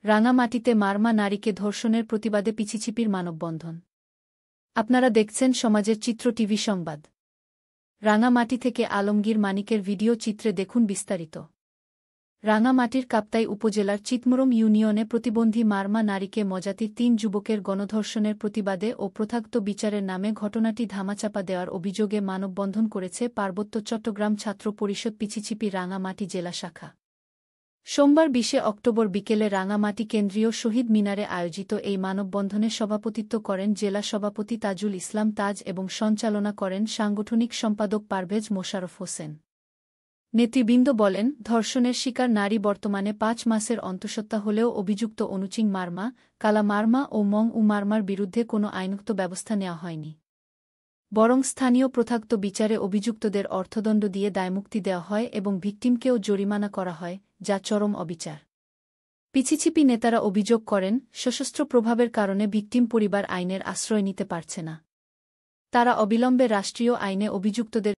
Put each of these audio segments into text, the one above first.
রাঙামাটিতে মারমা নারীকে ধর্ষণের প্রতিবাদে পিছিচিপির মানববন্ধন। আপনারা দেখছেন সমাজের চিত্র টিভি সংবাদ। রাঙামাটি থেকে আলমগীর মানিকের ভিডিও চিত্রে দেখুন বিস্তারিত। রাঙামাটির কাপ্তাই উপজেলার চিতমুরম ইউনিয়নে প্রতিবন্ধী মারমা নারীকে মজাতির ৩ যুবকের গণধর্ষণের প্রতিবাদে ও প্রথাগত বিচারের নামে ঘটনাটি ধামাচাপা দেওয়ার অভিযোগে মানববন্ধন করেছে পার্বত্য চট্টগ্রাম ছাত্র পরিষদ পিছিচিপি রাঙামাটি জেলা শাখা। সোমবার ২০ অক্টোবর বিকেলে রাঙামাটি কেন্দ্রীয় শহীদ মিনারে আয়োজিত এই মানববন্ধনে সভাপতিত্ব করেন জেলা সভাপতি তাজুল ইসলাম তাজ এবং সঞ্চালনা করেন সাংগঠনিক সম্পাদক পারভেজ মোশাররফ হোসেন। নেতৃবৃন্দ বলেন, ধর্ষণের শিকার নারী বর্তমানে ৫ মাসের অন্তঃসত্ত্বা হলেও অভিযুক্ত অনুচিং মারমা, কালা মারমা ও মং উ মারমার বিরুদ্ধে কোনো আইনগত ব্যবস্থা নেওয়া হয়নি। বরং স্থানীয় প্রথাগত বিচারে অভিযুক্তদের অর্থদণ্ড দিয়ে দায়মুক্তি দেওয়া হয় এবং ভিকটিমকেও জরিমানা করা হয়, যা চরম অবিচার। পিছিচিপি নেতারা অভিযোগ করেন, সশস্ত্র প্রভাবের কারণে ভিকটিম পরিবার আইনের আশ্রয় নিতে পারছে না। তারা অবিলম্বে রাষ্ট্রীয় আইনে অভিযুক্তদের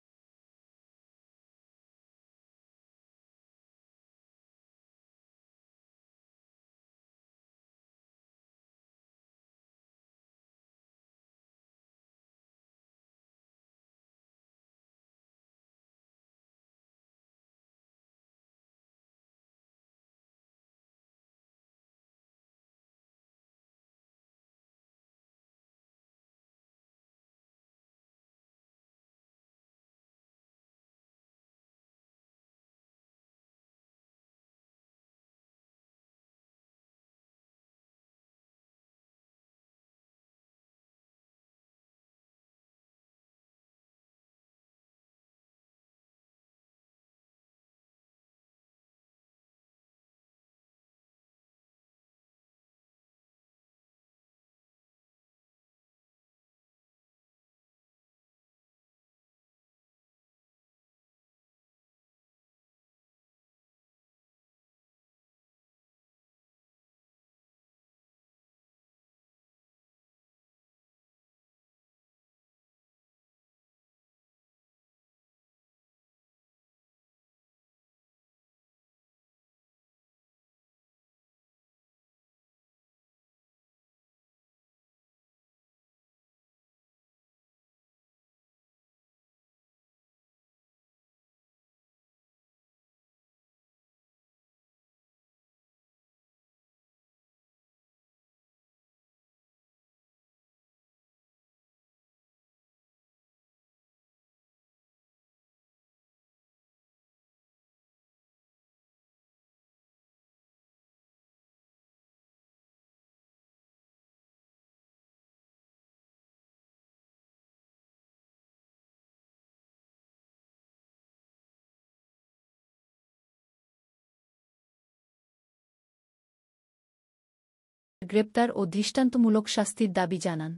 গ্রেপ্তার ও দৃষ্টান্তমূলক শাস্তির দাবি জানান।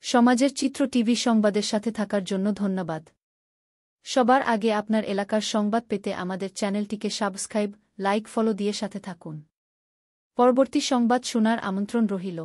সমাজের চিত্র টিভি সংবাদের সাথে থাকার জন্য ধন্যবাদ। সবার আগে আপনার এলাকার সংবাদ পেতে আমাদের চ্যানেলটিকে সাবস্ক্রাইব, লাইক, ফলো দিয়ে সাথে থাকুন। পরবর্তী সংবাদ শোনার আমন্ত্রণ রহিল।